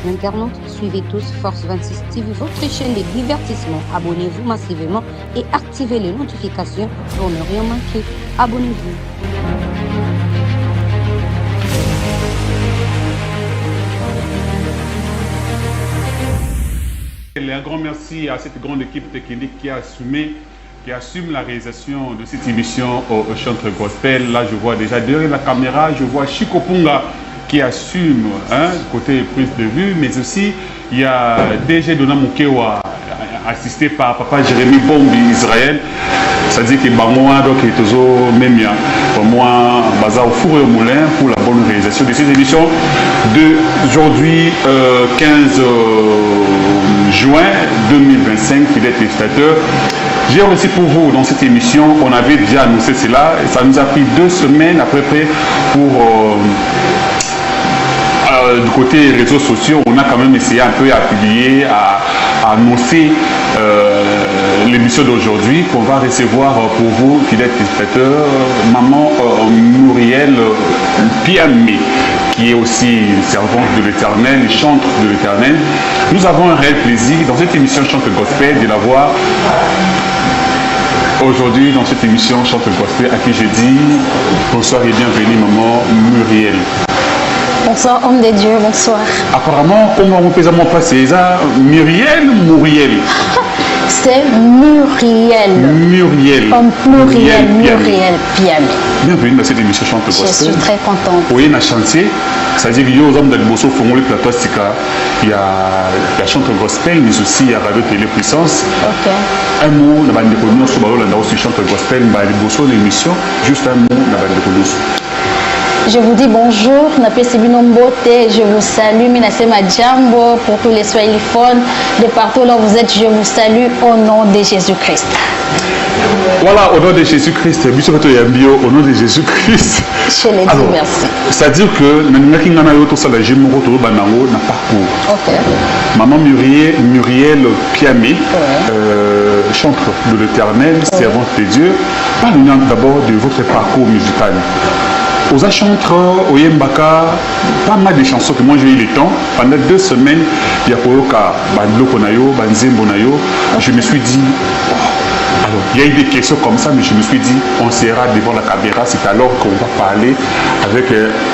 internautes, suivez tous Force 26 TV, votre chaîne de divertissement. Abonnez-vous massivement et activez les notifications pour ne rien manquer. Abonnez-vous. Un grand merci à cette grande équipe technique qui assume la réalisation de cette émission au Chantre Gospel. Là, je vois déjà derrière la caméra, je vois Chico Punga qui assume côté prise de vue, mais aussi il y a DG Dona Mukewa assisté par Papa Jérémy Bombi Israël. C'est-à-dire que moi, donc, il toujours même pour moi, bazar au four et au moulin pour la bonne réalisation de cette émission d'aujourd'hui, 15 juin 2025, fidèles téléspectateurs. J'ai aussi pour vous dans cette émission, on avait déjà annoncé cela, et ça nous a pris 2 semaines à peu près pour du côté réseaux sociaux, on a quand même essayé un peu à publier, à annoncer l'émission d'aujourd'hui qu'on va recevoir pour vous, fidèles téléspectateurs, maman Muriel Piamé, qui est aussi servante de l'Éternel, chantre de l'Éternel. Nous avons un réel plaisir dans cette émission Chante Gospel de la voir aujourd'hui dans cette émission Chante Gospel, à qui je dis bonsoir et bienvenue maman Muriel. Bonsoir, homme de Dieu, bonsoir. Apparemment, comment on peut passer ça? Muriel ou Muriel? C'est Muriel. Muriel. Comme pluriel, Muriel Piamé. Bienvenue dans cette émission Chante Gospel. Je suis très contente. Oui, on a chanté. C'est-à-dire qu'il y a aux hommes d'Albosso, Fongo, les plateaux, il y a Chante Gospel, mais aussi il y a Radio Télé Puissance. Ok. Un mot, on a déconnu, on a aussi Chante Gospel, mais Albosso, l'émission, juste un mot, on a déconnu. Je vous dis bonjour, je vous salue, Minasema Djambo, pour tous les swahiliphones, de partout là où vous êtes, je vous salue au nom de Jésus-Christ. Voilà, au nom de Jésus-Christ, au nom de Jésus-Christ. Je l'ai dit, merci. C'est-à-dire que n'a parcours. Ok. Maman Muriel Piamé, chantre de l'Éternel, servante de Dieu, parlez-nous d'abord de votre parcours musical. Aux chantres, au Yembaka, pas mal de chansons que moi j'ai eu le temps. Pendant 2 semaines, il y a Poloka, Bandlokonayo, Banzembonayo. Je me suis dit, alors il y a eu des questions comme ça, mais je me suis dit, on sera devant la caméra, c'est alors qu'on va parler avec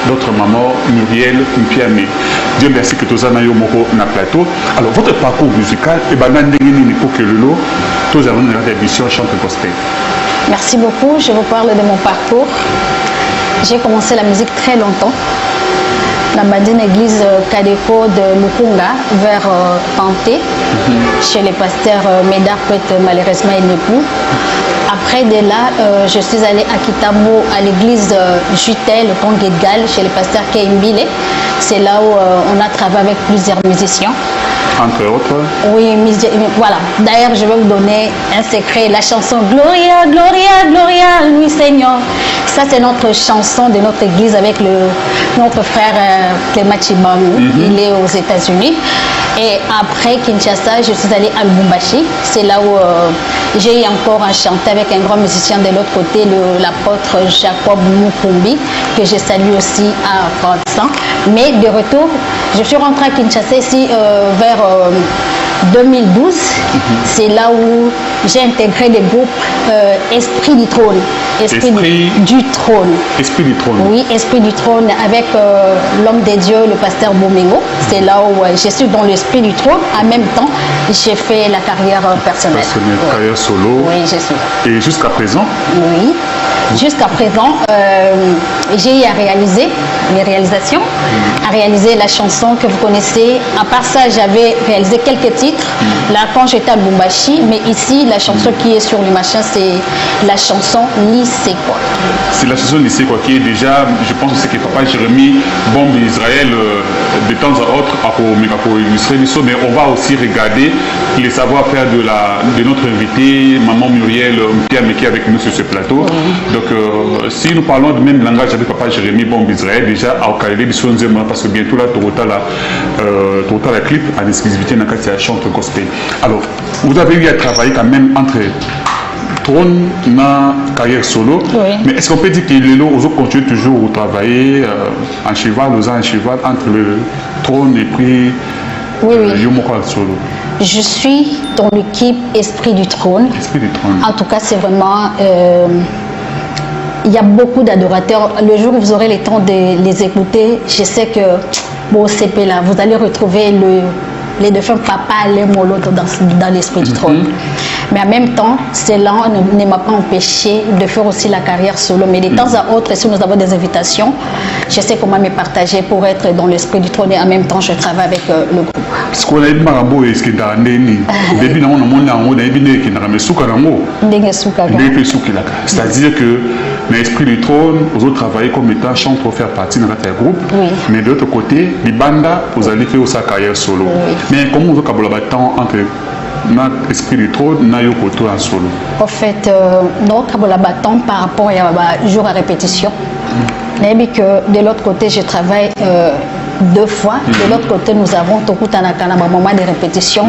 notre maman Muriel Piamé. Dieu merci que tous en ayons na plateau. Alors votre parcours musical, et ben pour que le lot, tous avons une émission Chante Gospel. Merci beaucoup, je vous parle de mon parcours. J'ai commencé la musique très longtemps. Dans ma église Kadeko de Lukunga, vers Panté, chez les pasteurs Médard, malheureusement il n'est plus. Après de là, je suis allée à Kitamo, à l'église Jutel, le pont Guédgal, chez le pasteur Keimbile. C'est là où on a travaillé avec plusieurs musiciens. Entre autres? Oui, voilà. D'ailleurs, je vais vous donner un secret. La chanson Gloria, Gloria, Gloria, Louis Seigneur. Ça, c'est notre chanson de notre église avec notre frère Clément Chibamou. Il est aux États-Unis. Et après Kinshasa, je suis allée à Lubumbashi. C'est là où j'ai encore à chanter avec un grand musicien de l'autre côté, l'apôtre Jacob Mukumbi, que je salue aussi à Vincent. Mais de retour, je suis rentrée à Kinshasa ici vers 2012. C'est là où j'ai intégré le groupe Esprit du Trône. Esprit du Trône. Esprit du Trône. Oui, Esprit du Trône avec l'homme de Dieu, le pasteur Bomengo. C'est là où je suis dans l'Esprit du Trône. En même temps, j'ai fait la carrière personnelle. Carrière solo. Oui, je suis là. Et jusqu'à présent? Oui. Jusqu'à présent, j'ai eu à réaliser les réalisations, à réaliser la chanson que vous connaissez. À part ça, j'avais réalisé quelques titres, là quand j'étais à Lubumbashi, mais ici, la chanson qui est sur le machin, c'est la chanson Lycée quoi. C'est la chanson Lycée quoi, qui est déjà, je pense que c'est que Papa Jérémy Bombe Israël, de temps à autre, pour illustrer l'histoire, mais on va aussi regarder les savoir-faire de notre invité, maman Muriel Piamé, qui est avec nous sur ce plateau. Donc, si nous parlons du même langage avec Papa Jérémy Bombe Israël, déjà, à Okalele, parce que bientôt là, Torota la clip en exclusivité dans la Chante Gospel. Alors, vous avez eu à travailler quand même entre Trône na carrière solo, mais est-ce qu'on peut dire que les lots continuent toujours à travailler en cheval, entre le trône et puis oui. Solo. Je suis dans l'équipe Esprit du Trône. Esprit du Trône. En tout cas, c'est vraiment... il y a beaucoup d'adorateurs. Le jour où vous aurez le temps de les écouter, je sais que bon, CP là, vous allez retrouver les défunts Papa et Moloto dans l'Esprit du Trône. Mais en même temps, cela ne m'a pas empêché de faire aussi la carrière solo. Mais de temps à autre, si nous avons des invitations, je sais comment me partager pour être dans l'Esprit du Trône et en même temps, je travaille avec le groupe. Ce qu'on a dit, c'est-à-dire que l'Esprit du Trône, vous avez travaillé comme étant chanteur pour faire partie de notre groupe. Oui. Mais de l'autre côté, les bandas, vous allez faire sa carrière solo. Oui. Mais comment vous avez temps entre notre Esprit du Trône et notre côté en solo? En fait, notre temps par rapport à jour à répétition. Que de l'autre côté, je travaille 2 fois. De l'autre côté, nous avons tout un moment de répétition.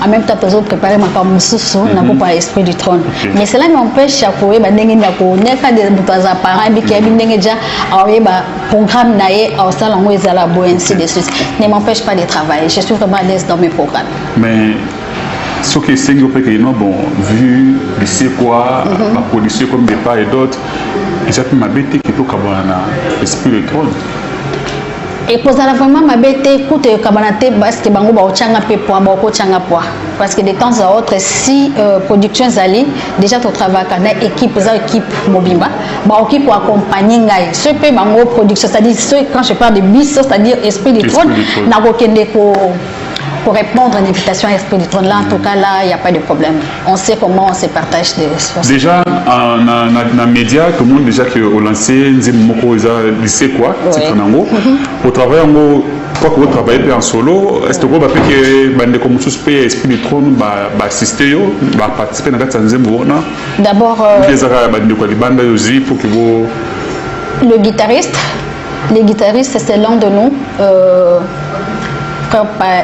En même temps, nous avons préparé ma femme Moussoussou, nous pour l'Esprit du Trône. Mais cela m'empêche à courir, programme ainsi de suite. Ne m'empêche pas de travailler. Je suis vraiment à l'aise dans mes programmes. Mais ce qui est bon, vu lycée quoi, la policier comme des pas et d'autres, j'ai pu m'habiter qui peut l'Esprit du Trône. Et pour ça, vraiment, ma bête écoute parce que bango ba ochanga pe poa ba ochanga poa parce que de temps à autre si production zali déjà tu travailles avec équipe mobimba ba équipe pour accompagner ngai ce pe bango production c'est-à-dire quand je parle de bis c'est-à-dire Esprit du Trône na kokende pour répondre à une invitation à l'Esprit du Trône. Là, en tout cas, là, il n'y a pas de problème. On sait comment on se partage des ressources. Déjà, dans les médias, tout le monde déjà que au lancer, c'est quoi, c'est Kanango. Au travail, quoi que vous travaillez en solo, est-ce que vous avez fait que comme suspect Esprit du Trône va assister, va participer à la deuxième journée? D'abord, le guitariste, c'est l'un de nous.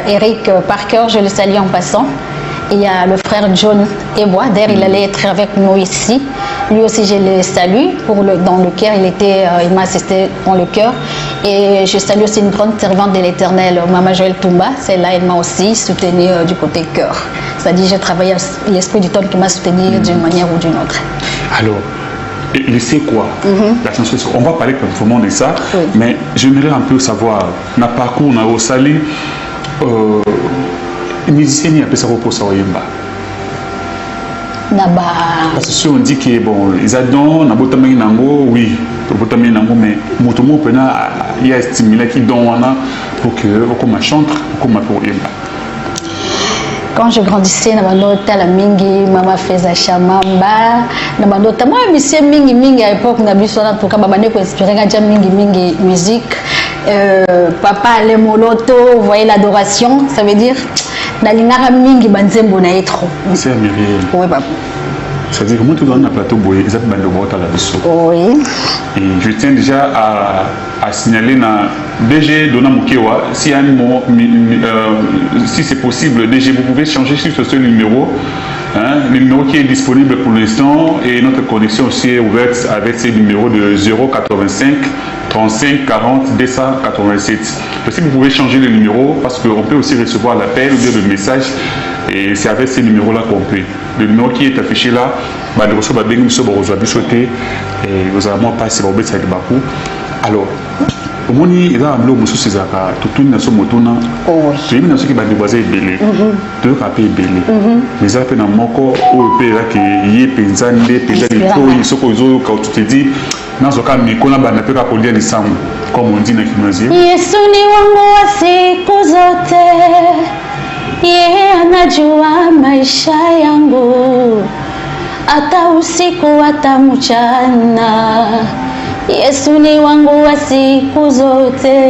Eric Parker, je le salue en passant. Il y a le frère John Ebois, d'ailleurs il allait être avec nous ici. Lui aussi je le salue dans le cœur, il m'a assisté dans le cœur. Et je salue aussi une grande servante de l'Éternel, Maman Joël Toumba, celle-là elle m'a aussi soutenu du côté cœur. C'est-à-dire j'ai travaillé à l'Esprit du Trône qui m'a soutenu d'une manière ou d'une autre. Alors, et c'est quoi la chanson? On va parler complètement de ça, mais j'aimerais un peu savoir, dans le parcours, on a au Sali, les musiciens, ils appellent ça pour Saoyemba. Parce que si on dit que bon, ils adorent, oui, mais il y a stimulé qui donnent pour que on chante, pour Yemba. Quand je grandissais, na mingi mama feza shamamba na bandota moi monsieur mingi à l'époque na biso na tout cas babane ko inspirer ga mingi musique papa les moloto, vous voyez l'adoration, ça veut dire na lingara mingi banzembo na etro. C'est Myriel. Oui papa. C'est-à-dire que moi, tout dans le plateau, ils ont besoin de voir la biseau. Oui. Et je tiens déjà à signaler na DG Dona Mukewa, si c'est possible, DG, vous pouvez changer sur ce numéro. Le numéro qui est disponible pour l'instant et notre connexion aussi est ouverte avec ces numéros de 085 35 40 287. Si vous pouvez changer le numéro parce qu'on peut aussi recevoir l'appel ou bien le message et c'est avec ces numéros-là qu'on peut. Le numéro qui est affiché là, vous allez passer alors, au moins, il y a un peu de choses qui sont belé. Tu peux payer belé. Mais ça fait un moko où il y a pensande, quand tu te dis, dans ce cas, mais qu'on a pas pour dire les sangs, comme on dit dans le Yesu ni wangu wa siku zote, yeye anajua maisha yangu, hata usiku hata mchana. Yesu ni wangu wa siku zote.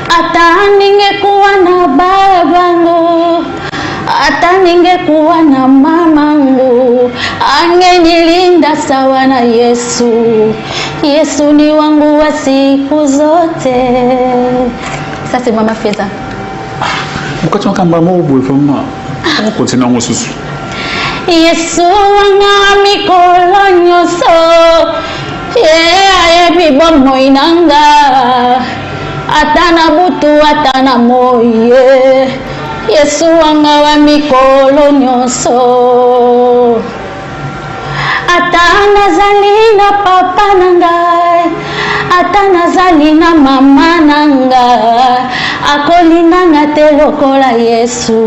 Hata ningekuwa na babangu, hata ningekuwa na mamangu, angenilinda sawa na Yesu. Yesu ni wangu wa siku zote. Ça c'est Mama Feza. Pourquoi tu as un mot pour le continuer en sous? Yesu wanga mikolo nyoso ye ayebi bomo inanga atana butu atana moye Yesu wanga wa mikolo nyonso atana zalina papa nangai atana zalina mama nangai akolinga ngate lokola Yesu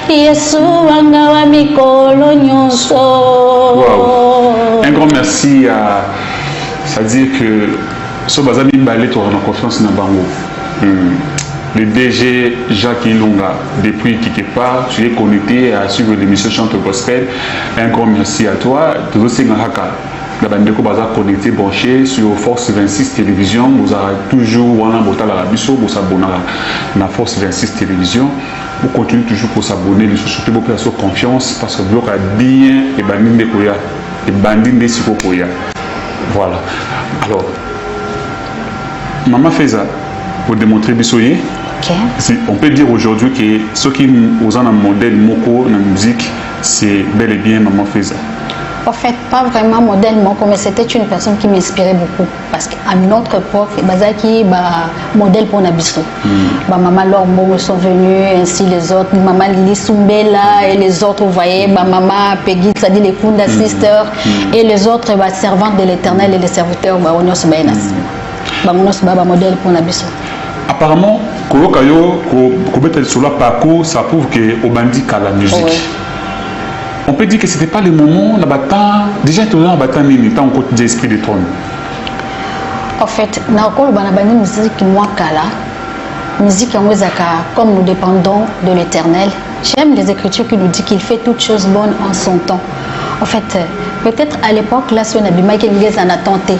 Yesu wanga wa mikolo nyonso. Wow. Un grand merci à c'est-à-dire que ce bazami balé tu auras confiance dans bango. Le DG Jacques Ilunga, depuis quelque part, tu es connecté à suivre l'émission Chante Gospel. Un grand merci à toi. Toujours Singahaka. La bande de Kobaza connecté, branché sur Force 26 Télévision. Vous avez toujours Wana Bota la Rabiso, vous s'abonnez à Force 26 Télévision. Vous continuez toujours pour s'abonner, les sociétés, vous pouvez avoir confiance parce que vous avez bien et bandine de Koya, et bandine de Siko Koya. Voilà. Alors, Maman Feza, pour démontrer Bissoye. Okay. On peut dire aujourd'hui que ceux qui ont un modèle Moko dans la musique, c'est bel et bien Maman Feza. En fait, pas vraiment modèle Moko, mais c'était une personne qui m'inspirait beaucoup. Parce qu'à notre époque, Bazaki, modèle pour Nabiso. Maman Lormo sont venus, ainsi les autres. Maman Lili Sumbela et les autres, vous voyez, Maman Peggy, c'est-à-dire les Kunda Sisters, et les autres, servantes de l'Éternel et les serviteurs, Onyos Bainas. Modèle pour Nabiso. Apparemment, ça prouve que Obandi a la musique. Oui. On peut dire que ce n'était pas le moment, déjà tu as un côté d'esprit de trône. En fait, la musique moi musique comme nous dépendons de l'Éternel. J'aime les Écritures qui nous disent qu'il fait toutes choses bonnes en son temps. En fait, peut-être à l'époque, là, si on a tenté.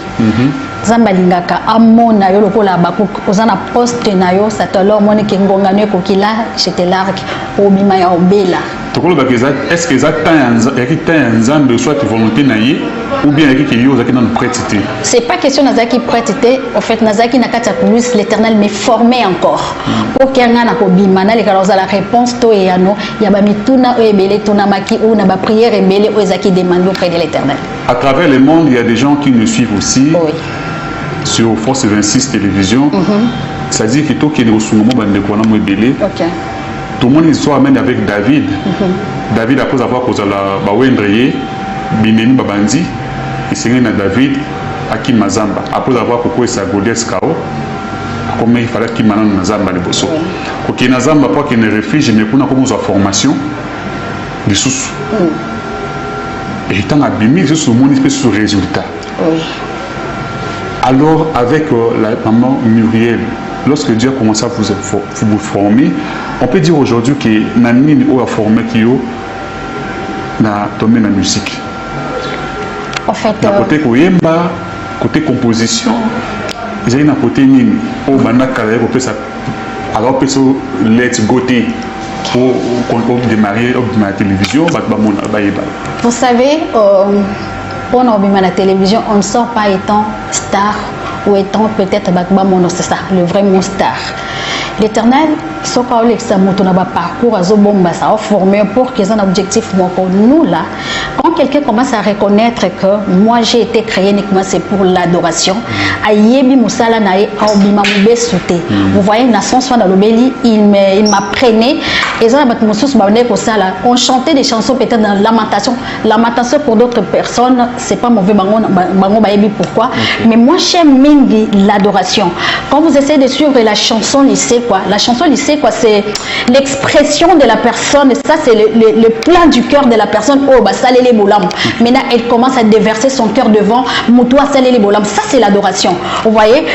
Zambalingaka amona yo lokola bakuk ozana poste na yo satalo moni ke ngongano ko kila j'étais largue au bima ya obela tokolo bakeza est-ce que ça tant de soit volonté naïe ou bien yaki ke yo zaki dans prêtité. C'est pas question nazaki prêtité, en fait nazaki nakata plus l'Éternel me formait encore pour que ngana ko bima na le kaloza la réponse to et ano ya ba mituna ebele tona maki ou na ba prière ebele o ezaki demande auprès de l'Éternel. À travers le monde, il y a des gens qui nous suivent aussi. Oui. Sur Force 26 Télévision, c'est-à-dire que tout qui est au Soumomo, tout le monde soit amène avec David. David, après avoir causé la Bawendreye, Bimeni Babandi, et c'est David à Kim Mazamba. Après avoir coupé sa Goliath Kao, comme il fallait qu'il m'en Nazamba les Bosso. Ok, Nazamba, pour qu'il ne réfugie, mais pour une formation, des sous. Et il y a abîmé juste au monde, il fait ce résultat. Alors, avec la maman Muriel, lorsque Dieu a commencé à vous former, on peut dire aujourd'hui que Nani a formé Kyo na tombé dans la musique. En fait, côté Koyemba, côté composition, il y a un côté Nini, au Banaka, alors que let's go pour démarrer la télévision, vous savez, pour nous, la télévision, on ne sort pas étant star ou étant peut-être c'est ça, le vrai mon star. L'Éternel, ce qu'on a parcours, ça a formé pour qu'ils aient un objectif. Nous, là, quand quelqu'un commence à reconnaître que moi j'ai été créé uniquement c'est pour l'adoration, vous voyez, il m'apprenait. On chantait des chansons peut-être dans lamentation. Lamentation pour d'autres personnes, c'est pas mauvais. Pourquoi? Mais moi j'aime l'adoration. Quand vous essayez de suivre la chanson lycée, quoi, la chanson lycée, quoi, c'est l'expression de la personne. Ça, c'est le plan du cœur de la personne. Oh, bah, ça, les boulam. Maintenant, elle commence à déverser son cœur devant. Moutoua, ça, les boulam. Ça, c'est l'adoration. Vous voyez,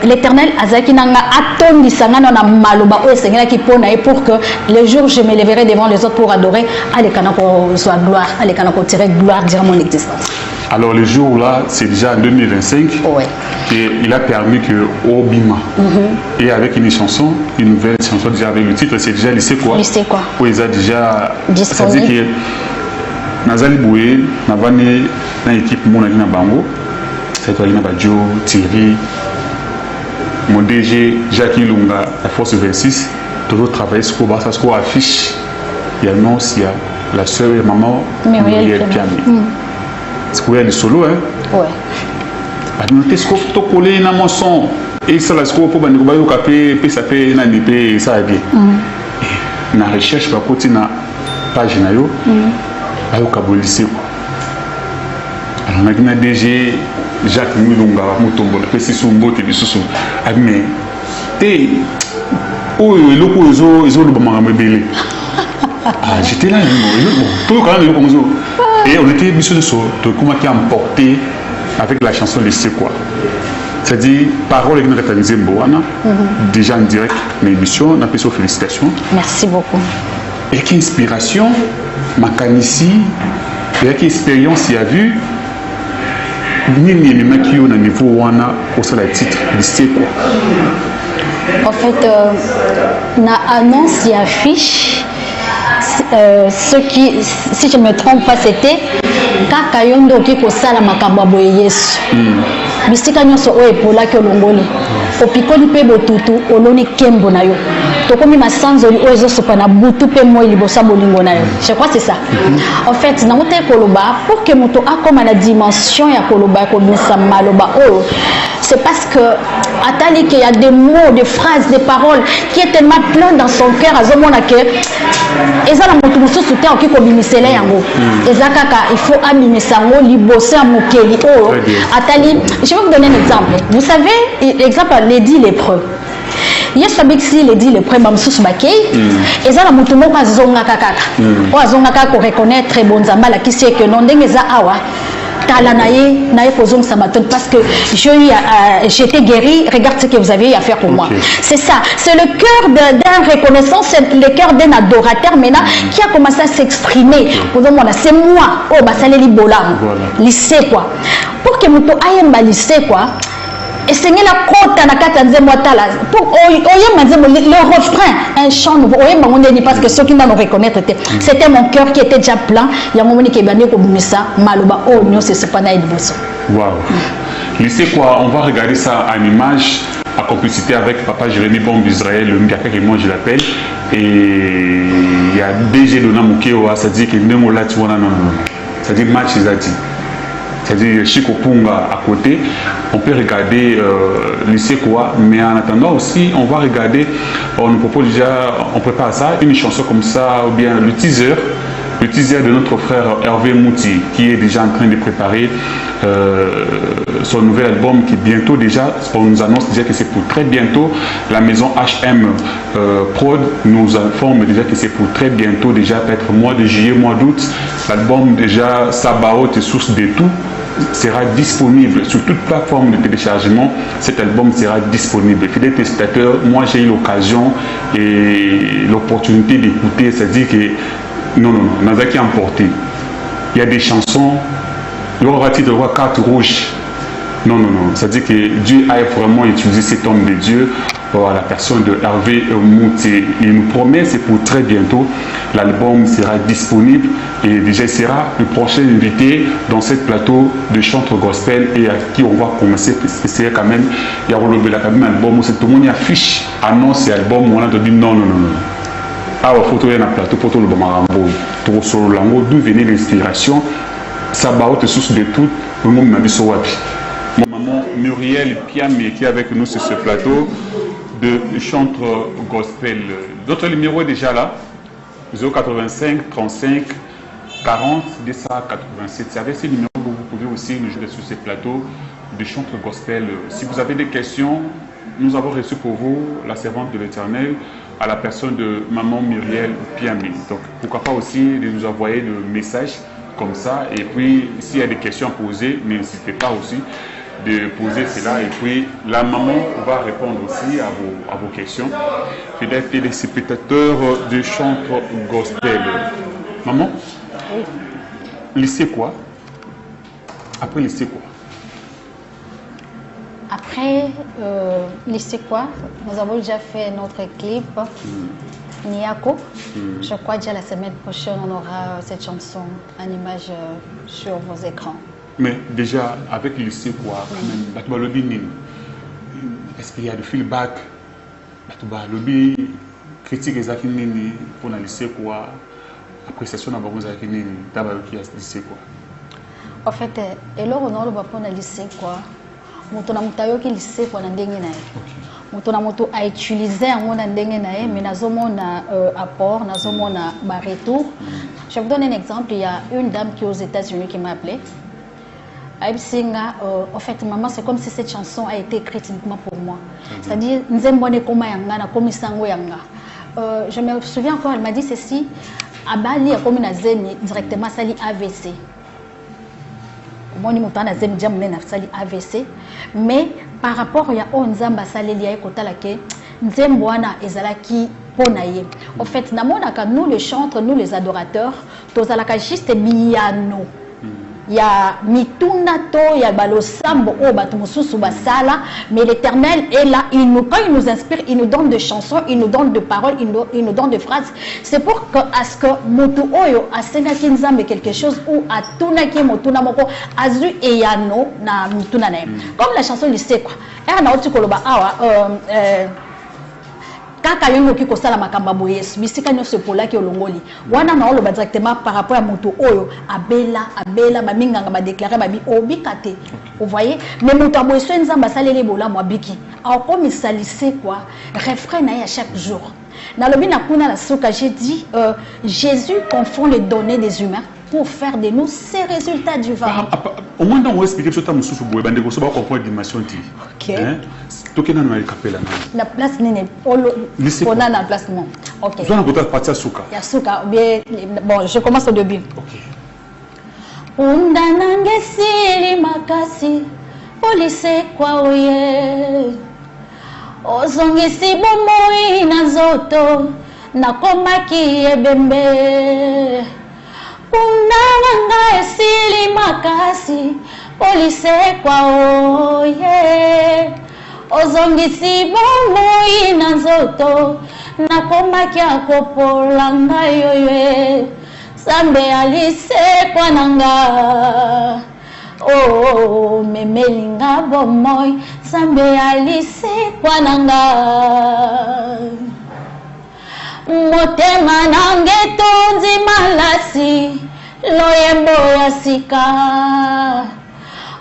l'Éternel, Azaki Nanga, Atondi Sangana, Maloba, qui pour que le jour où je me lèverai devant les autres pour adorer, allez, Kanako soit gloire, allez, Kanako tirer gloire, dire mon existence. Alors, le jour-là, c'est déjà en 2025. Ouais. Et il a permis que Obima, et avec une chanson, une nouvelle chanson, déjà avec le titre, c'est déjà lycée quoi. Lycée quoi. Où ils ont déjà. C'est-à-dire que Nazali Boué, Navane, dans l'équipe Monagina Bango, c'est Alina Badjo, Thierry, mon DG, Jacques Ilunga, la Force 26, toujours travaillé sur quoi, ça se quoi affiche. Il y a Nons, il y a la soeur et maman, Muriel Piami. C'est quoi, il y a du solo, hein? Ouais. noté ce que tu collé dans mon son et ça la scope pour bani ko café puis ça fait na nipe ça bien na recherche ba côté na page na yo ayo kabolisi ko alors na kina DG Jacques Mulunga mutombo na pesi sumbote bisusu mais te oyo eloko ezo lo ba mabele ah j'étais là tout quand même comme ça et on était bisusu sur de comment qui a emporté avec la chanson de C'est quoi. C'est-à-dire, parole avec notre Nzemboana, déjà en direct, mais émission, on a fait félicitations. Merci beaucoup. Et quelle inspiration, Makanici, et quelle expérience il y a vu, ni les qui ont un niveau wana au sein du titre de C'est quoi. En fait, na annonce et affiche, ce qui, si je ne me trompe pas, c'était kaka yondo ki kosala makambo boye Yesu. Bisika nyonso oyo epolaki olongoli opikoli mpe botutu oloni kembo na yo tokomi masanzoli oyo ezosopa na butu mpe moi liboso bolingo na yo. Je crois que c'est ça. En fait nango te koloba pour que moto akoma na dimension ya koloba kobimisa maloba oyo, c'est parce que atali qu'il y a des mots, des phrases, des paroles qui est tellement plein dans son cœur azomona que ezala moto mosusu te oki kobimisela yango ezakaka il faut abimisa yango liboso ya mokeli oyo atali. Je vais vous donner un exemple. Vous savez, l'exemple l'édit lépreux. Yesu abiksi l'édit lépreux bamsusu bakei ezala moto moko azongaka kaka o azongaka ko reconnaître bonzamba la kisi que non ndenge za awa tala naye kozong sabaton parce que j'étais guéri, regarde ce que vous avez eu à faire pour moi. C'est ça, c'est le cœur d'un reconnaissant, c'est le cœur d'un adorateur maintenant qui a commencé à s'exprimer. C'est moi, oh bah ça les libola, lycée quoi. Pour que moto ayemba lycée quoi. Et c'est la côte na kata nzembo tala pour oyemba nzembo le refrain un chant nouveau oyemba ngondeni parce que ceux qui n'ont reconnaître c'était mon cœur qui était déjà plein ya ngomoni ke bandi ko bumisa maloba o nyo c'est pas na ediboso. Waouh. Lycée quoi, on va regarder ça en image en complicité avec papa Jérémy Bombe Israël, le Mbiaka que moi je l'appelle, et il y a DG Dona Mukeo, ça dit que Nemo là tu vois non, ça dit match ils a dit. C'est-à-dire Chico Punga à côté, on peut regarder lycée quoi, mais en attendant aussi, on va regarder, on nous propose déjà, on prépare ça, une chanson comme ça, ou bien le teaser de notre frère Hervé Mouti, qui est déjà en train de préparer son nouvel album qui bientôt déjà, on nous annonce déjà que c'est pour très bientôt, la maison HM Prod nous informe déjà que c'est pour très bientôt, déjà peut-être mois de juillet, mois d'août, l'album déjà Sabaoth et Source de tout sera disponible sur toute plateforme de téléchargement. Cet album sera disponible. Fidèles téléspectateurs, moi j'ai eu l'occasion et l'opportunité d'écouter, c'est-à-dire que non, Nazaki a emporté. Il y a des chansons, il y aura titre de carte rouge. Non, c'est-à-dire que Dieu a vraiment utilisé cet homme de Dieu pour la personne de Hervé Mouti. Il nous promet, c'est pour très bientôt, l'album sera disponible et déjà il sera le prochain invité dans ce plateau de chantre gospel et à qui on va commencer. C'est quand même, il y a un album où tout le monde affiche, annonce et album, on a dit non. Ah, photo y a un plateau, photo le Bamarambo, trop solo lango, d'où venait l'inspiration, Sabaoth source de tout, le monde m'a dit so wapi. Maman Muriel Piamé qui est avec nous sur ce plateau de chantre gospel. D'autres numéros déjà là, 085 35 40 287. C'est avec ces numéros que vous pouvez aussi nous jouer sur ce plateau de chantre gospel. Si vous avez des questions, nous avons reçu pour vous la servante de l'Éternel à la personne de maman Muriel Piamé. Donc pourquoi pas aussi de nous envoyer le message comme ça. Et puis s'il y a des questions à poser, n'hésitez pas aussi de poser cela. Et puis la maman va répondre aussi à vos questions. Fidèles téléspectateurs de chantre gospel. Maman, lycée quoi? Après lycée quoi? Après lycée quoi? Nous avons déjà fait notre clip Niako. Je crois déjà la semaine prochaine on aura cette chanson en image sur vos écrans. Mais déjà avec le lycée quoi, quand même, est-ce qu'il y a du feedback? Le critique exactement pour le lycée quoi, appréciation dans le lycée quoi. En fait, et là on a le pour le lycée quoi. moto na mutayo ki lycée kwa na ndenge na ye moto na moto a utilisé en na ndenge na ye mais nazomona apport nazomona ba retour. Je vous donne un exemple, il y a une dame qui est aux États-Unis qui m'a appelé. En fait, maman, c'est comme si cette chanson a été écrite uniquement pour moi. C'est-à-dire, je me souviens encore, elle m'a dit ceci, à Bali, comme une directement, ça AVC. AVC. Mais par rapport à Onzamba, ça en fait, nous les chantres, nous les adorateurs, tous juste miano. Il y a mitunato, il y a balosambo, basala, mais l'Éternel est là. Quand il nous inspire, il nous donne des chansons, il nous donne des paroles, il nous donne des phrases. C'est pour que à ce que motu oyo asenga kinzambe quelque chose ou à tunaki motuna moko azu eyano na mituna na. Comme la chanson lycée quoi. Elle na oti koloba awa kaka yongo ki kosala makamba boyesu bisika nyonso polaki olongoli wana na oloba directement par rapport à moto oyo abela baminganga ba déclarer babi obikate vous voyez mais moto boyesu nzamba salele bola mo biki a comme salissé quoi refrain na à chaque jour na lobi na kuna la soka j'ai dit Jésus confond les données des humains pour faire de nous ces résultats divins. Au moins on va expliquer ce que tu as dit, bande ko so ba comprendre dimension ti. OK. Tokena na kapela na. La place nene on a la place non. OK. Zona ko ta partir suka. Ya suka bien bon, je commence au début. OK. Undanange sili makasi polise kwa oye. Ozongisi bomoi na zoto na komaki ebembe. Unanga esili makasi polise kwa oye ozongisi bomoi na nzoto nakomaki akopola ngai yoye Sambe alisekwa nanga oh memelinga bomoi Sambe alisekwa nanga motema nange tonzi malasi loyembo ya sika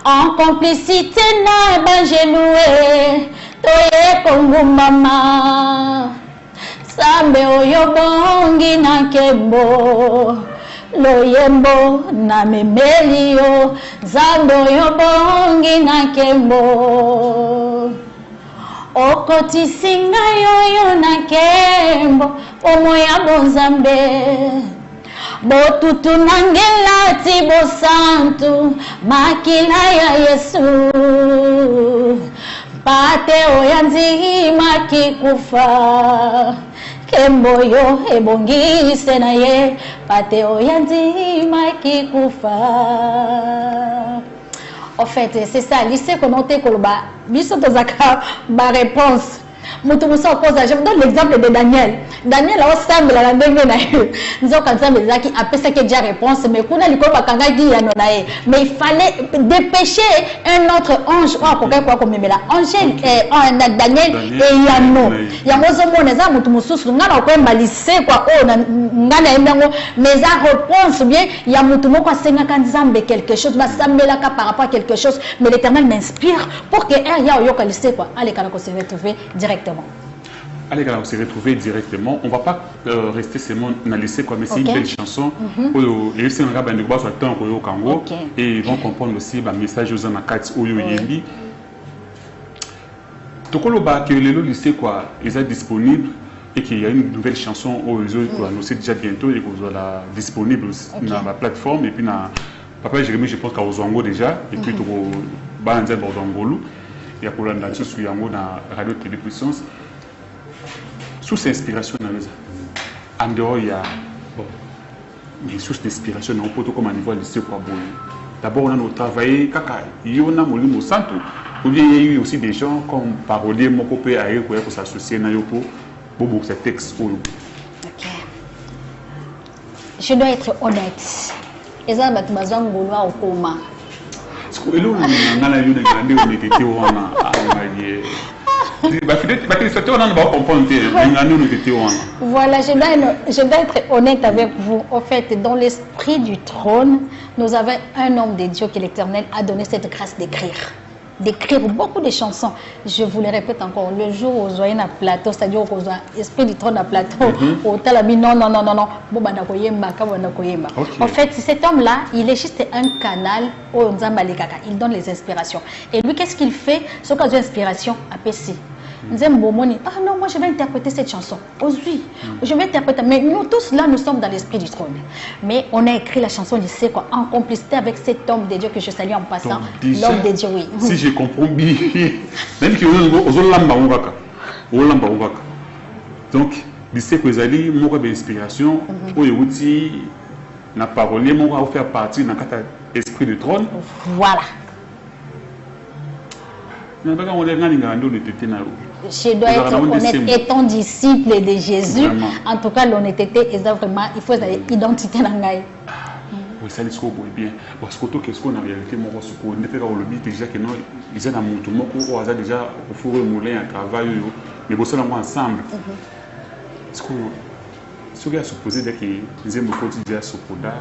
en complicité na bangeloué toye kongo mama Sambe oyo bongi na kembo loyembo na memelio Zambe oyo bongi na kembo okotisinga yoyo na kembo omoya bonzambe botutu nangelati bosantu makila ya Yesu pate oyanzima kikufa kembo yo ebongise na ye pate oyanzima kikufa. En fait, c'est ça, lycée commenté koloba, biso tozaka ba réponse. Mutubusa pose, je vous donne l'exemple de Daniel. Daniel a ensemble la ndenge na yo. Nzo kanzambe zaki apesa ke dia réponse mais kuna likoba kanga di ya nonae. Mais il fallait dépêcher un autre ange kwa komemela. Angel et Daniel et Yano. Ya mozo moneza mutu mususu ngana ko lycée kwa o ngana emengo mais a réponse bien ya mutu moko asenga kanzambe quelque chose ba sambela ka par rapport à quelque chose mais l'Éternel m'inspire pour que ya yo ka lycée quoi. Allez kana ko se retrouver directement. Allez, on s'est retrouvé directement. On ne va pas rester seulement dans le lycée, mais c'est une belle chanson. Et ils vont comprendre aussi le message aux Anakats ou Yembi. Tokoloba que le lycée est disponible et qu'il y a une nouvelle chanson au réseau qu'on va annoncer déjà bientôt et qu'on sera disponible dans la plateforme. Et puis, Papa Jérémy, je pense qu'à Ozongo déjà. Et puis, Banzé Bordongolo. Il y a pour la sur Yango dans Radio Télépuissance. Sous inspiration en dehors il y a des sources d'inspiration on peut comme à niveau lycée quoi bon d'abord on a travaillé kaka yona molimo santo ou bien il y a eu aussi des gens comme parolier mon copé à eux pour s'associer na yopo bobo ce texte. OK, je dois être honnête eza batu bazangolwa okoma elo na la yona grande on était wana Voilà, je dois être honnête avec vous. En fait, dans l'esprit du trône, nous avons un homme de Dieu que l'Éternel a donné cette grâce d'écrire. d'écrire beaucoup de chansons. Je vous le répète encore, le jour où vous avez un plateau, c'est-à-dire où vous avez esprit du trône à plateau, au talabi, non, en fait, cet homme-là, il est juste un canal où il donne les inspirations. Et lui, qu'est-ce qu'il fait? Ce cas d'inspiration à PC. Ah non, moi je vais interpréter cette chanson. Oui, je vais interpréter. Mais nous tous là, nous sommes dans l'esprit du trône. Mais on a écrit la chanson, il sait quoi, en complicité avec cet homme de Dieu que je salue en passant. L'homme de Dieu, oui. Si j'ai compris bien, même que donc, il sait que vous allez avoir des inspirations, où il y a parole, il va faire partie de l'esprit du trône. Voilà. Je dois être honnête, étant disciple de Jésus, vraiment. En tout cas l'honnêteté est vraiment, il faut identité dans la oui, ça c'est bien parce que tout qu'est-ce qu'on a réalité moi ce qu'on ne fait pas le but déjà que non ils ont un montant moi qu'on a déjà au four et moulin à travail mais bon ça ensemble ce que ce qui a supposé que ils aiment beaucoup déjà ce coda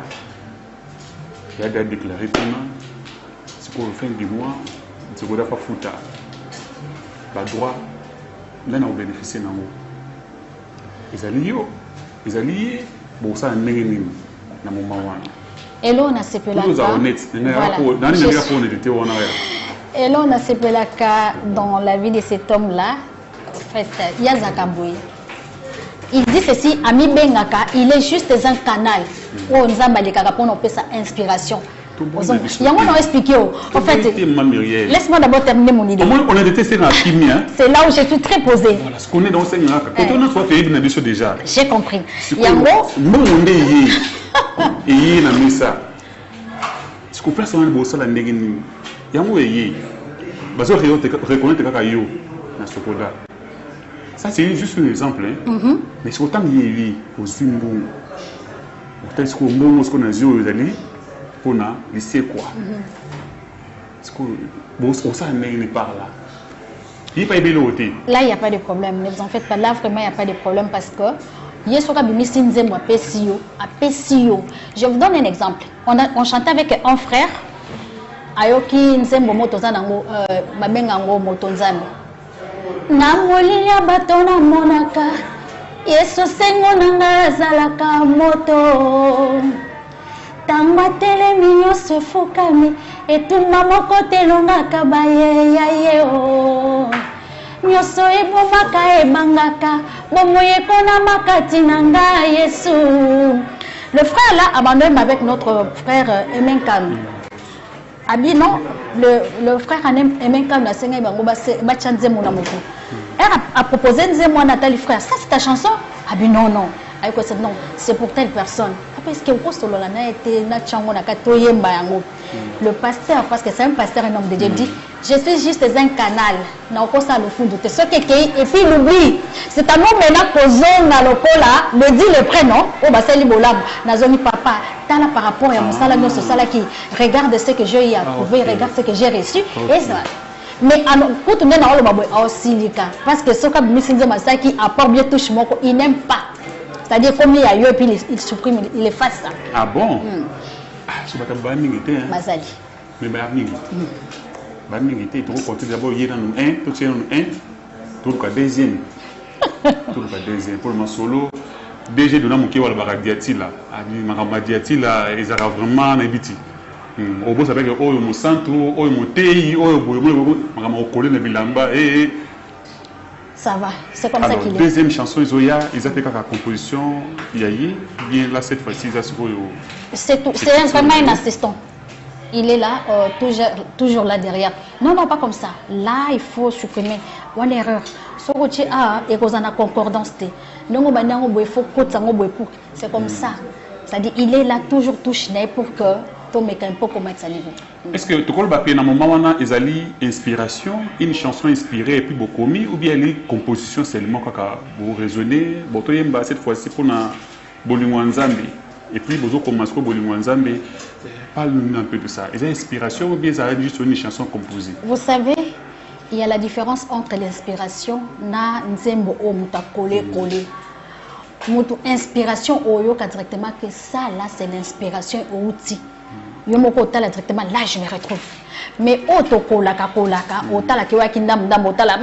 il y a déclaré paiement ce qu'on fin du mois ce qu'on a pas fouta pas droit là on bénéficie dans ils alliés bon ça n'est dans moment et là on a ce voilà. Et là on a ce dans la vie de cet homme là en fait il y a Zakaboué. Il dit ceci, Ami Bengaka, il est juste un canal où on a pour nous sa inspiration. Il y a un expliqué. En fait, laisse-moi d'abord terminer mon idée. On a détesté dans la chimie. C'est là où je suis très posée. Voilà, ce qu'on est dans le Seigneur. Quand on a soit fait une édition déjà. J'ai compris. Il y a un mot. Non, on est y. Et y est dans ça. Ce qu'on place dans le boss, la négini. Il y a un mot y. Parce que reconnaître que yo dans ce code-là. Ça c'est juste un exemple. Mais c'est autant y est aussi bon. Peut-être qu'on bon ce qu'on a dit aux amis. On a lycée quoi. Parce que bon ça n'est pas là. Il n'y a pas de côté. Là il n'y a pas de problème. Ne vous en faites pas. Là vraiment il n'y a pas de problème parce que je vous donne un exemple. On chantait avec un frère. Ayoki nzembo motozanango mabengango motonzambe. Namoliya batona monaka. Yesu sengo nanga zalaka moto. Tangma telemi nyonso fukami. Etumba moko telongaka baye yaye o. Nyonso ebomaka ebangaka. Bomoyekona makati nanga Yesu. Le frère là abandonne avec notre frère Emenkan. Abi non, le frère Emenkan na senga bango ba chanze mona moko. Elle a proposé Nzemo Nathalie frère, ça c'est ta chanson? Abi non non. Non, c'est pour telle personne. Parce que le pasteur, parce que c'est un pasteur, un homme de Dieu, dit je suis juste un canal. Et puis il oublie. C'est un homme maintenant posé dans le cola, me dit le prénom, oh bah c'est Libolam, Nazoni papa, t'as là par rapport à mon salaire, qui regarde ce que j'ai approuvé, regarde ce que j'ai reçu, et ça. Mais pour tourner dans le babou, parce que ce qui apporte bien touche mon il n'aime pas. C'est-à-dire comme il y a eu et puis il supprime, il efface ça. Ah bon? Ah, c'est pas comme Bamingité. Mazali. Mais Bamingité. Bamingité, tu continues d'abord, il y a un, tout c'est un, tout le deuxième. Tout le deuxième. Pour le solo, déjà de l'homme qui va le baradiati là. Maramadiati là, ils ont vraiment un habitude. Au bout, ça veut dire que oh, mon centre, oh, mon thé, oh, mon collègue de Bilamba, et. Ça va, c'est comme ça qu'il est. Deuxième chanson, ils ont fait la composition, il y a eu, bien là cette fois-ci, c'est vraiment un assistant. Il est là, toujours là derrière. Non, non, pas comme ça. Là, il faut supprimer. Une erreur. Ce que tu as, et qu'on a la concordance. C'est comme ça. C'est-à-dire, il est là toujours touché pour que tout le monde puisse mettre niveau. Est-ce que tu as un moment où ils ont inspiration, une chanson inspirée et puis beaucoup mis, ou bien les compositions seulement quand vous raisonnez, cette fois-ci pour la Bolingwanzambe, et puis vous commencez à Bolingwanzambe, parle-nous un peu de ça. Est-ce inspiration ou bien ça juste une chanson composée? Vous savez, il y a la différence entre l'inspiration et nzembo o muta collé. Inspiration oyo directement que ça là c'est l'inspiration outil. yo moko otala directement là je me retrouve. Mais auto kolaka otala ki wa kindam ndam otala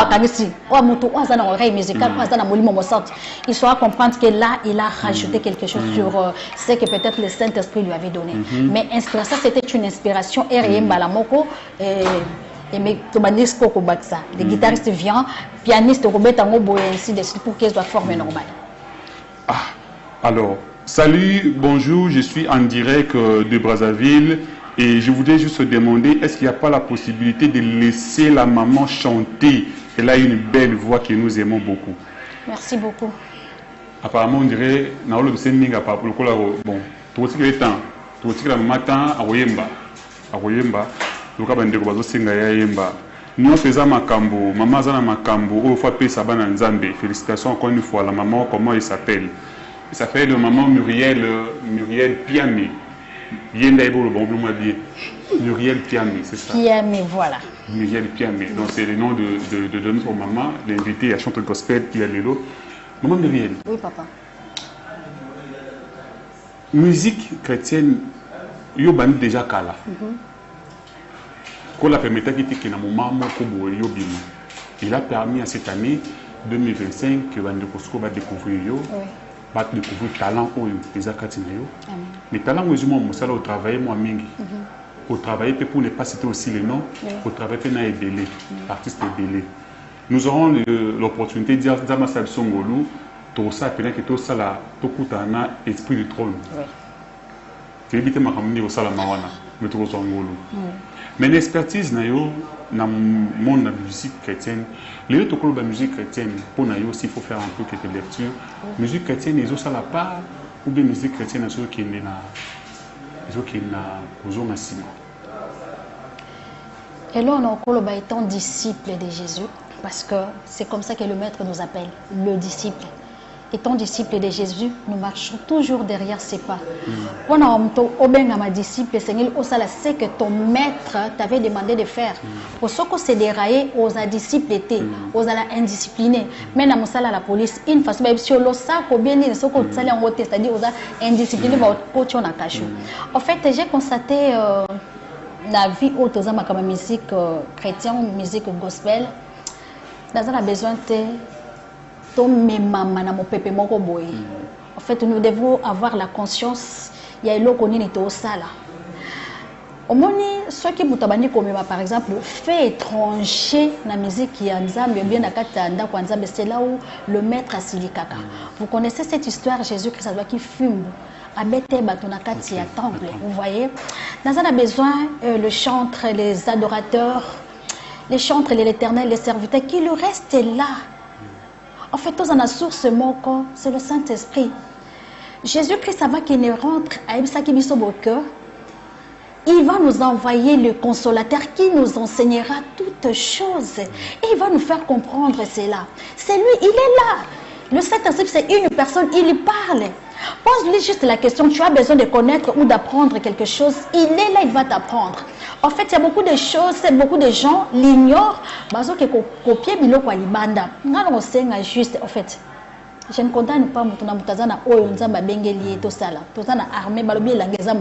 kagisi o mutu o za na oreille musicale o za na molimo mosante. Il saura comprendre que là il a rajouté quelque chose sur ce que peut-être le Saint-Esprit lui avait donné. Mais inspiration, c'était une inspiration R.M. Balamoko et mais Tobanisco Kobaksa. Le guitariste vient, pianiste Robert Angobo et ainsi de suite pour qu'il soit formé normal. Alors, salut, bonjour, je suis en direct de Brazzaville et je voudrais juste te demander, est-ce qu'il n'y a pas la possibilité de laisser la maman chanter? Elle a une belle voix que nous aimons beaucoup. Merci beaucoup. Apparemment, on dirait, bon, tout ce qui est temps, tout ce qui est matin, à Oyemba, le cas de Bazo Singa Yemba. Nous faisons Makambo, maman Zana Makambo, au fois P. Sabana Nzambe. Félicitations encore une fois, la maman, comment il s'appelle? Il s'appelle maman Muriel Piamé. Muriel Piamé, c'est ça? Piamé, voilà. Muriel Piamé. Donc c'est le nom de notre maman, l'invité à chanter le gospel, qui a l'élo. Maman Muriel. Oui, papa. Musique chrétienne, il y a déjà Kala. Quand la permettait qu'il y ait un moment il a permis à cette année 2025 que Bande Kosko va découvrir va découvrir le talent des Akatinayo. Mais le talent où au travail moi mingi. Au travail pour ne pas citer aussi les noms, au travail pour ne belé, artiste belé. Nous aurons l'opportunité de dire Zamasal Songolu, tout ça peut-être que tout ça là, tout coûtana esprit du trône. C'est éviter ma famille au Salamawana, mais tout Songolu. Mais l'expertise dans le monde de la musique chrétienne, les autres clubs de la musique chrétienne, pour nous aussi, il faut faire un peu quelques lectures. La musique chrétienne, ils ont ça la part, ou bien la musique chrétienne, ils ont qui est na Et là, on a étant disciple de Jésus, parce que c'est comme ça que le Maître nous appelle, le disciple. Étant disciple de Jésus, nous marchons toujours derrière ses pas. On a ma disciple, Seigneur, ce que ton maître t'avait demandé de faire. Pour ceux qui s'est déraillé, aux disciples étaient, aux indisciplinés. Mais dans la police, une façon, si on sait combien de choses qu'on s'allait en haut, c'est-à-dire aux indisciplinés, en fait, j'ai constaté la vie autour de ma musique chrétienne, musique gospel, dans un besoin de en fait, nous devons avoir la conscience. Il y a l'eau qu'on est au sala. Au moins, ceux qui vous tabani comme par exemple, fait étranger la musique qui est en Zambie, bien c'est là où le maître a silikaka. Vous connaissez cette histoire, Jésus-Christ qui fume. Vous voyez, dans un besoin, le chantre, les adorateurs, les chantres, l'Éternel, les serviteurs, qui le restent là. En fait, tous en a source moko, c'est le Saint-Esprit. Jésus-Christ, avant qu'il ne rentre à Ibsa-Kibiso-Boke, il va nous envoyer le consolateur qui nous enseignera toutes choses. Et il va nous faire comprendre cela. C'est lui, il est là. Le Saint-Esprit, c'est une personne, il parle. Pose-lui juste la question, tu as besoin de connaître ou d'apprendre quelque chose. Il est là, il va t'apprendre. En fait, il y a beaucoup de choses, beaucoup de gens l'ignorent. Bazo que copier biloko alibanda. Ngalo senga juste en fait. Je ne condamne pas mutuna mutazana oyo nzamba bengeli to sala. Tozana armée balobi langeza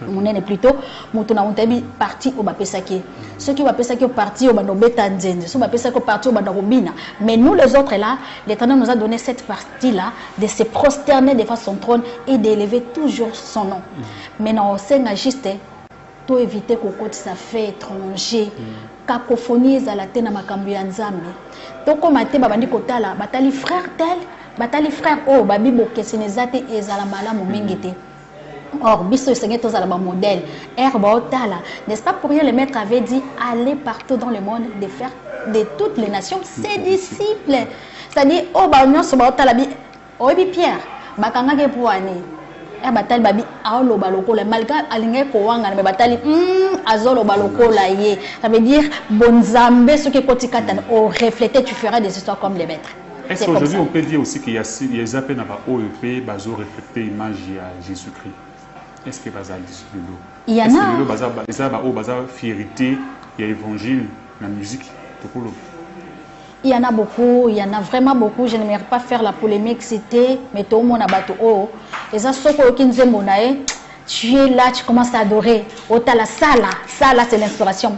munene plutôt mutuna mutabi parti au bapesaki. Ceux qui bapesaki au parti au banobeta nzenze, ceux bapesaki au parti au bandarobina. Mais nous les autres là, l'Éternel nous a donné cette partie là de se prosterner devant son trône et d'élever toujours son nom. Maintenant senga juste pour éviter qu'on ça fait étranger. Cacophonie à la tête na makambu ya nzambe. Donc comme até babandi kotala, batali frère tel, batali frère oh babi bokesenezate ezala malamu mingete. Or biso Seigneur tous à la modèle. Herba otala, n'est-ce pas pour rien le maître avait dit aller partout dans le monde de faire de toutes les nations ses disciples. C'est-à-dire oh ba nyon so ba otala bi oh bi Pierre, bakanga ke pouani. Batali babi aolo balokola malgré alinge ko wanga mais batali azolo balokola ye ça veut dire bonzambe ce qui kotikata au refléter tu feras des histoires comme les maîtres. Est-ce qu'aujourd'hui on peut dire aussi qu'il y a des appels à OEP bazo refléter l'image de Jésus-Christ? Est-ce que baza disciple? Il y en a baza baza fierté, il y a évangile la musique tout. Il y en a beaucoup, il y en a vraiment beaucoup. Je n'aimerais pas faire la polémique, c'était, mais tout le monde a battu. Et ça, ce qui est tu es là, tu commences à adorer. Otala, ça là, c'est l'inspiration.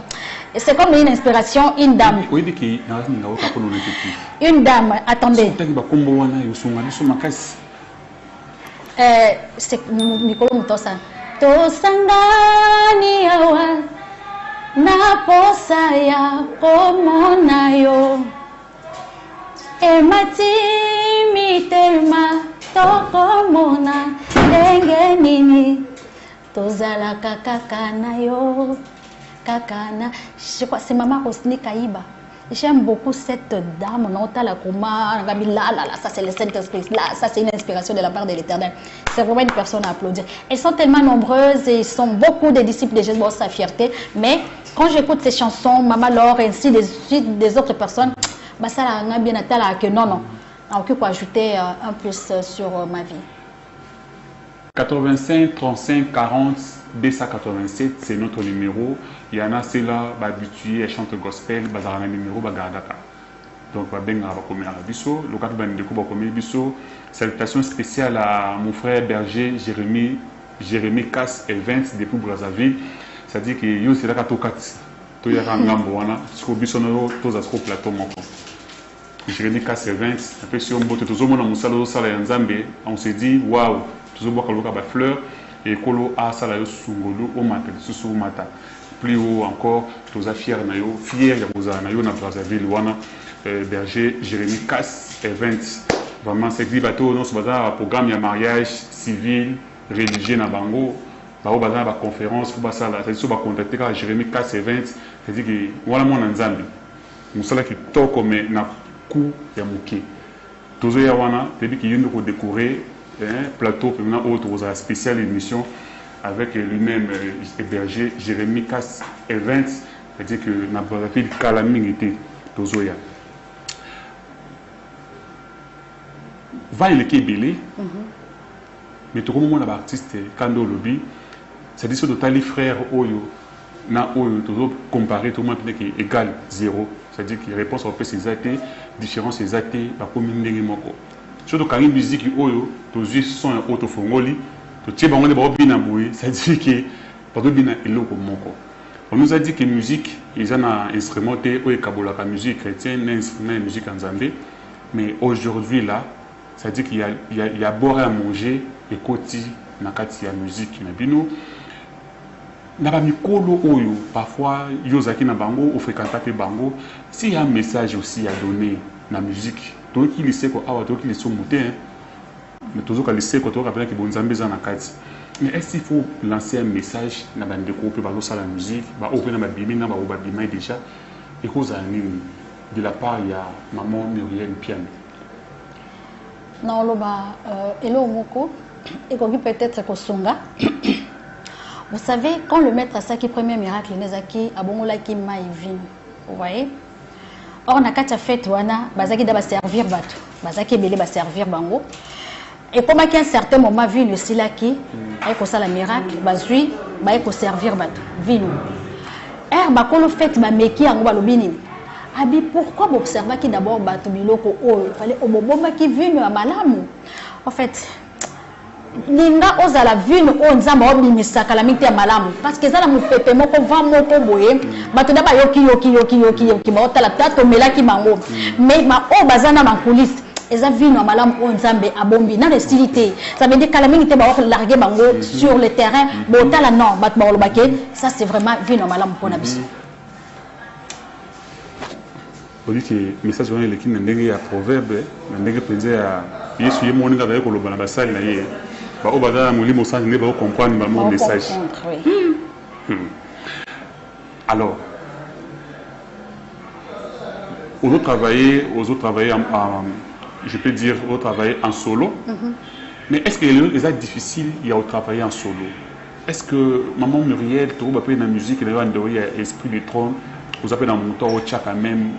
C'est comme une inspiration, une dame. Une dame, attendez. C'est Nicolo Mutosa. Tosangani awa na posa ya komona yo emati mitelma tokomona ndenge nini tozalaka kaka na yo kakana. Je crois c'est maman Rosny Kaïba. J'aime beaucoup cette dame, ça c'est le Saint-Esprit, là, ça c'est une inspiration de la part de l'Éternel. C'est vraiment une personne à applaudir. Elles sont tellement nombreuses et ils sont beaucoup de disciples de Jésus, sa fierté. Mais quand j'écoute ces chansons, Maman Laure, ainsi des autres personnes, bah ça là, bien que non. Alors que quoi ajouter un plus sur ma vie. 85 35 40 287, c'est notre numéro. Il y en a ceux-là, habitués, elles chantent gospel, ils ont un numéro, donc salutations spéciales à mon frère berger Jérémy Cass et 20 depuis Brazzaville. C'est-à-dire que yo c'est là que tu as un gamboana, sur bisono tous à plateau mon Jérémy Cass et 20. Après si on botte tous au monde en sala Nzambe, on s'est dit waouh, tous au bois ka fleur et kolo a sala yo sungolo au matin, sous matin. Plus haut encore, tous à fier na yo, fier ya boza na yo na Brazzaville wana berger Jérémy Cass et 20. Vraiment c'est dit bateau non ce bazar programme ya mariage civil religieux na bango. Bah au bazar ba conférence pour ça là, c'est ba contacter ka Jérémy Cass et 20, c'est dit que voilà mon Nzambe. Musala qui to comme na coup ya moké. Tozo ya wana, depuis qu'il y a une décorer plateau maintenant autre aux spéciale émission avec lui-même hébergé Jérémy Cass et 20, c'est-à-dire que na Brazzaville calamité tozo ya. Va il est belé. Mais tout le monde a artiste Kando Lobby, c'est-à-dire que tous les frères Oyo na Oyo toujours comparé tout le monde est égal 0. C'est-à-dire que réponse en fait c'est athées, différence c'est athées, la commune de moko. Surtout quand une musique Oyo, tous les sons auto fongoli, tout les bango de bobina boui, c'est-à-dire que pas de bina eloko moko. On nous a dit que musique, ils ont un instrument Oyo kabola la musique chrétienne, un instrument musique en Zambie, mais aujourd'hui là, c'est-à-dire qu'il y a boire à manger et côté nakati ya musique na bino. Na ba mikolo oyo parfois yozaki na bango ou fréquenter bango, s'il y a un message aussi à donner na musique to ki lise ko awa to ki lise moté mais toujours ka lise ko to ka pena ki bonzambe za nakati. Mais est-ce qu'il faut lancer un message na ba ndeko pe ba zo la musique ba open na ba bimi na ba o ba bima déjà et cause de la part il y a maman Muriel Piano. Non loba elo moko et qu'on peut-être kosunga. Vous savez, quand le maître a saki premier miracle, Nezaki, Abongola qui maïvin. Vous voyez? Or, on a qu'à faire wana, Bazaki d'aba servir bateau. Bazaki belé va servir bango. Et comme à un certain moment, vu le silaki, avec ça la miracle, Bazui, va servir bateau. Vino. Bakolo fait ma meki en balobini. Abi, pourquoi vous observez qui d'abord bateau biloko oh, il fallait au bomba qui vino à malamu. En fait, Ninga ozala vino o nzamba obimisa kalamite ya malamu parce que zala mupepe moko va moko boye bato da ba yoki ba otala peut-être melaki bango mais ma o bazana na coulisse eza vino ya malamu o nzambe abombi na restilité ça veut dire kalamite ba larguer bango sur le terrain botala non bat ba lobake ça c'est vraiment vino ya malamu pona biso. On dit que le message est qui ndenge ya proverbe ndenge penze ya Yesu ye moninga ba ko lobana basali na ye. Au bazar molimo sans ne pas comprendre mon message. Alors, aux autres travailler je peux dire, aux travailler en solo. Mais est-ce que les est difficile il y a au travailler en solo? Est-ce que maman Muriel trouve un peu la musique et le esprit du trône, vous appelez dans mon temps au tchak même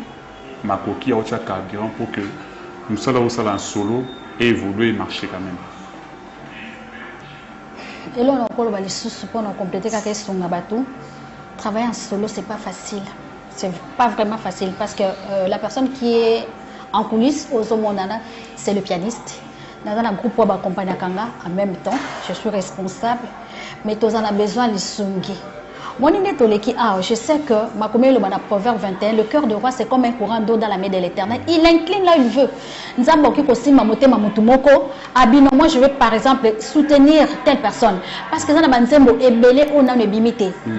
ma coquille au tchak carburant pour que nous soyons en solo et évoluer et marcher quand même? Et là, on va pour compléter la question. Travailler en solo, c'est pas facile. C'est pas vraiment facile parce que la personne qui est en coulisses, c'est le pianiste. Dans un groupe pour accompagner Kanga en même temps, je suis responsable. mais tu en as besoin de sungi. Je sais que ma commune, le Proverbe 21, le cœur de roi c'est comme un courant d'eau dans la main de l'Éternel. Il incline là où il veut. Moi je vais par exemple soutenir telle personne parce que ça n'a pas ébélé ou n'a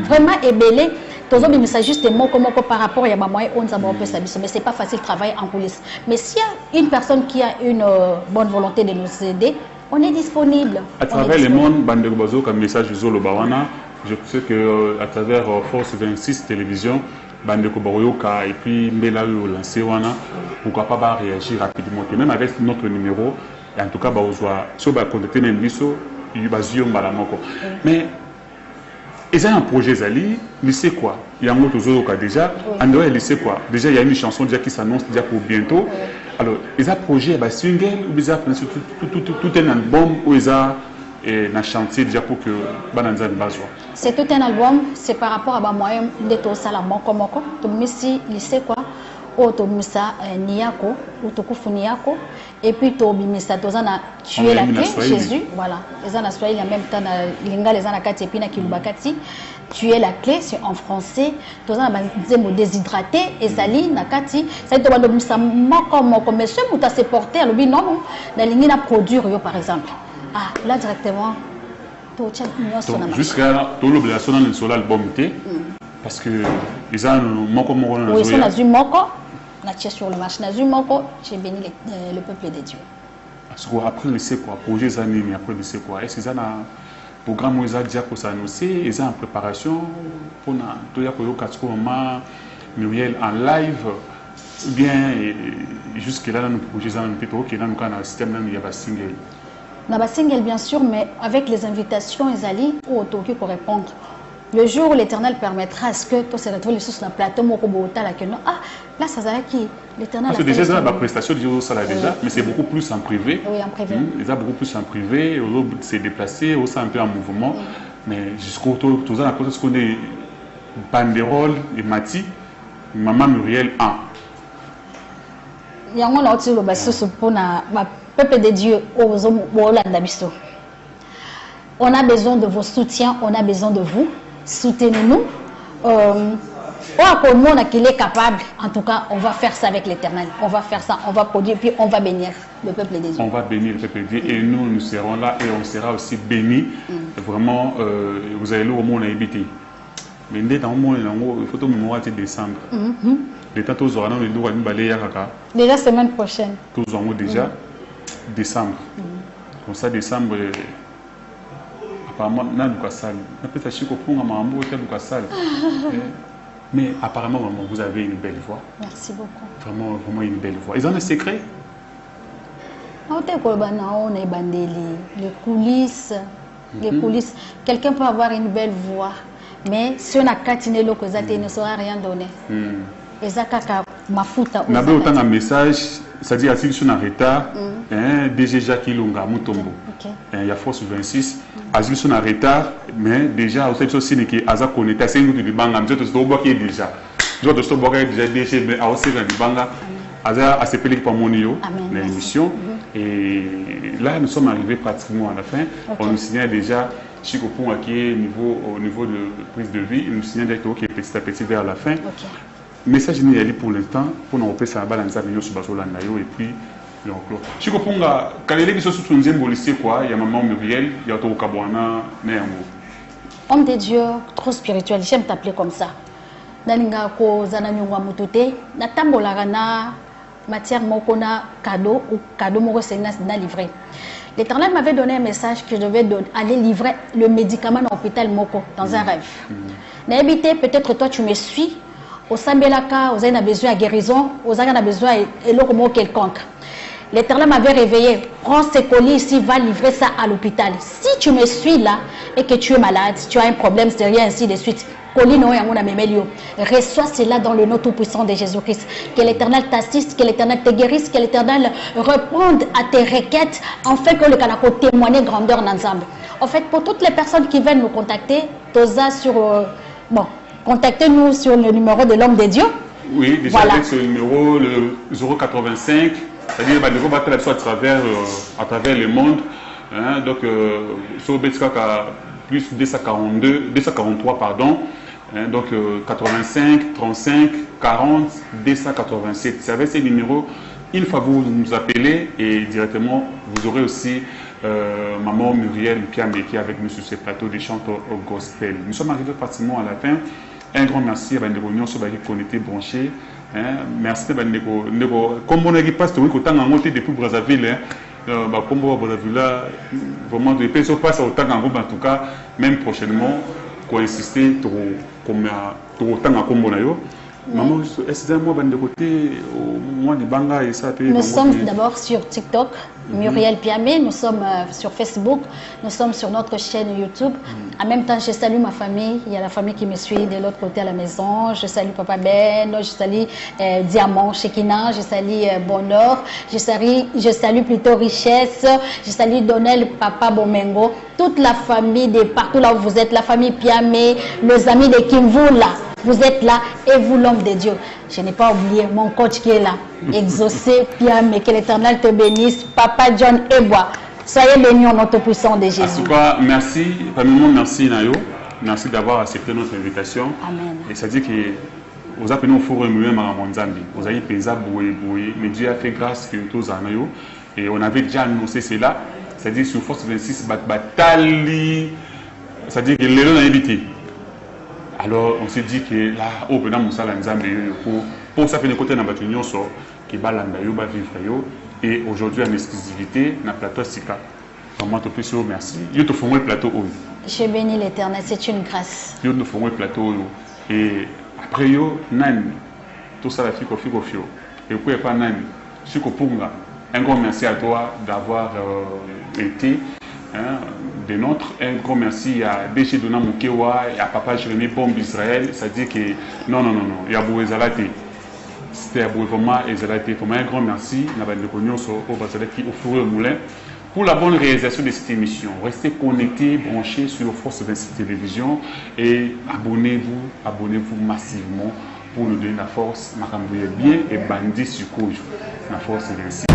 vraiment ébélé. Mais c'est juste des mots par rapport à moi on mais c'est pas facile de travailler en coulisses. Mais s'il y a une personne qui a une bonne volonté de nous aider, on est disponible. À travers le monde, Bandegobazo comme message de Zolo Bawana. Je sais qu'à travers Force 26 télévision, Bandeko Baroyoka et puis Mbela lancé wana, pourquoi pas réagir rapidement. Et même avec notre numéro, en tout cas, si on va contacter Nembiso, il va se mais il y a un projet Zali, il sait quoi? Il y a un autre Zoloka déjà, en dehors il sait quoi? Déjà il y a une chanson déjà qui s'annonce déjà pour bientôt. Alors, il y a un projet, un single, ou il y a tout un album où il y a un chantier déjà pour que Bananza ne basse. C'est tout un album, c'est par rapport à moi de tout ça, la moko, si il sait quoi, ou Tomisa Niako, ou Tokufu Niako, et puis Tobimisa, Tozana tuer la clé, Jésus, voilà. Les ans il y a même temps, les ans et puis Kilubakati, tuer la clé, c'est en français, Tozana déshydraté, et Zali, Nakati, ça dit Tobimisa Moko, mais ce que tu as se porté, à l'obi non, la ligne à produire, par exemple. Ah, là directement. Jusqu'à là, tout l'obligation dans l'album, parce que les gens oui, ils sont moko, sur le marché, j'ai béni le peuple de Dieu. Parce qu'après, il sait quoi, projet Zanini, après, il sait quoi. Est-ce qu'ils ont un programme où ils ont déjà annoncé, ils ont en préparation pour Muriel en live, ou bien jusque-là, dans le projet Zanini, qui est dans le système, il y a un single. Dans le single, bien sûr, mais avec les invitations, Ezali, ou autour pour répondre. Le jour où l'Éternel permettra à ce que tu se retrouves sur le plateau, là, ça va qui l'Éternel. Parce que déjà, ça la prestation du ça là déjà, mais c'est beaucoup plus en privé. Oui, en privé. Ils ont beaucoup plus en privé, c'est déplacé, c'est un peu en mouvement. Mais jusqu'au tout ça, ce qu'on est banderole et Mati, Maman Muriel 1. Il y a un autre pour peuple de Dieu, on a besoin de vos soutiens, on a besoin de vous. Soutenez-nous. Qu'il est capable, en tout cas, on va faire ça avec l'Éternel. On va faire ça, on va produire, puis on va bénir le peuple de Dieu. On va bénir le peuple de Dieu et nous serons là et on sera aussi bénis. Vraiment, vous allez le au monde habité. Mais dans le monde, il faut que nous décembre. L'état tous auront le droit de balayer. Déjà semaine prochaine. Tous auront déjà décembre. Comme ça, décembre. Apparemment, mais apparemment, vous avez une belle voix. Merci beaucoup. Vraiment, vraiment une belle voix. Ils ont un secret? Les coulisses. Les coulisses. Quelqu'un peut avoir une belle voix, mais si on a catiné le il ne saura rien donner. On avait autant un message, c'est-à-dire à Silson Arreta, DG Jacques Ilunga Mutombo. Il y a Force 26, à Silson Arreta, mais déjà, au sein de qui a connecté, c'est nous qui banga, nous sommes déjà. Nous sommes déjà DG, mais à aussi dans banga, à se péler pour mon l'émission. Et là, nous sommes arrivés pratiquement à la fin. On nous signale déjà Chico Ponga qui est au niveau de prise de vie, il nous signale directement qui est petit à petit vers la fin. Message n'est pour l'instant pour nous repérer ça balance avec nous sur Basolanda et puis on clôt. Chico Ponga, quand il est sur son policier quoi, il y a maman Muriel, il y a Toko Kabwana, Néango. Homme de Dieu, trop spirituel, j'aime t'appeler comme ça. Nalinga ko zananyongwa mutute, na tambola na matière mokona cadeau ou cadeau moko na livré. L'Éternel m'avait donné un message que je devais aller livrer le médicament dans l'hôpital Moko dans un rêve. N'habitez peut-être toi tu me suis. Au Sambelaka, aux a besoin de guérison, aux a besoin de quelconque. L'Éternel m'avait réveillé. Prends ces colis ici, va livrer ça à l'hôpital. Si tu me suis là et que tu es malade, tu as un problème, c'est rien, ainsi de suite. Reçois cela dans le nom tout-puissant de Jésus-Christ. Que l'Éternel t'assiste, que l'Éternel te guérisse, que l'Éternel réponde à tes requêtes, afin que le Canada témoigne grandeur d'ensemble. En fait, pour toutes les personnes qui viennent nous contacter, contactez-nous sur le numéro de l'homme de Dieu. Oui, déjà voilà. Avec ce numéro, le 085, c'est-à-dire que nous allons à travers le monde. Hein, donc, sur Betskaka, plus 243 pardon. Hein, donc 85 35 40 287. C'est avec ces numéros, une fois vous nous appelez et directement vous aurez aussi maman Muriel Piamé qui est avec nous sur ce plateau des chanteurs au gospel. Nous sommes arrivés pratiquement à la fin. Un grand merci à Bandeko Nyonso qui connecté branché. Merci à Bandeko. Comme on a dit pasteur oui autant en monté depuis Brazzaville. Comme Brazzaville là vraiment de personnes passe autant en groupe en tout cas même prochainement qu'on insister trop comme autant en combo na yo. Maman, excusez-moi, de côté, moi, de Banga et ça. Nous sommes d'abord sur TikTok, Muriel Piamé, nous sommes sur Facebook, nous sommes sur notre chaîne YouTube. En même temps, je salue ma famille, il y a la famille qui me suit de l'autre côté à la maison. Je salue Papa Ben, je salue Diamant, Shekina, je salue Bonheur, je salue plutôt Richesse, je salue Donnel, Papa Bomengo, toute la famille de partout là où vous êtes, la famille Piamé, les amis de Kimvula. Vous êtes là et vous l'homme de Dieu. Je n'ai pas oublié mon coach qui est là. Exaucé, Piamé, que l'Éternel te bénisse. Papa John Ebois. Soyez bénis en notre puissant de Jésus. En tout cas, merci. Premièrement, merci Nayo. Merci d'avoir accepté notre invitation. Amen. Et ça dit que vous appelez au forum Moué Maramonzambi. Vous avez payé Boué. Mais Dieu a fait grâce que tous en Nayo. Et on avait déjà annoncé cela. C'est-à-dire sur Force 26, Batali. C'est-à-dire que les gens ont invité. Alors on s'est dit que là, au Bénin Moussa Lanzambe, pour ça, faire côté dans la Nyonso, qui va vivre. Et aujourd'hui, en exclusivité, dans le plateau Sika. Vraiment, te plus merci. Je te fais le plateau. Je bénis l'Éternel, c'est une grâce. Je te fais le plateau. Et après, tout ça, la fille. Et puis, pas nan, un grand merci à toi d'avoir été. De notre, un grand merci à Déché Dona Moukewa et à Papa Jérémy Bombe Israël. Ça dit que non, il y a beaucoup de c'était vraiment Ezalaté. Pour moi, un grand merci au Brazzaville qui offre au moulin pour la bonne réalisation de cette émission. Restez connectés, branchés sur Force 26 Télévision et abonnez-vous massivement pour nous donner la force. Macambouye bien et bandit sur la Force 26.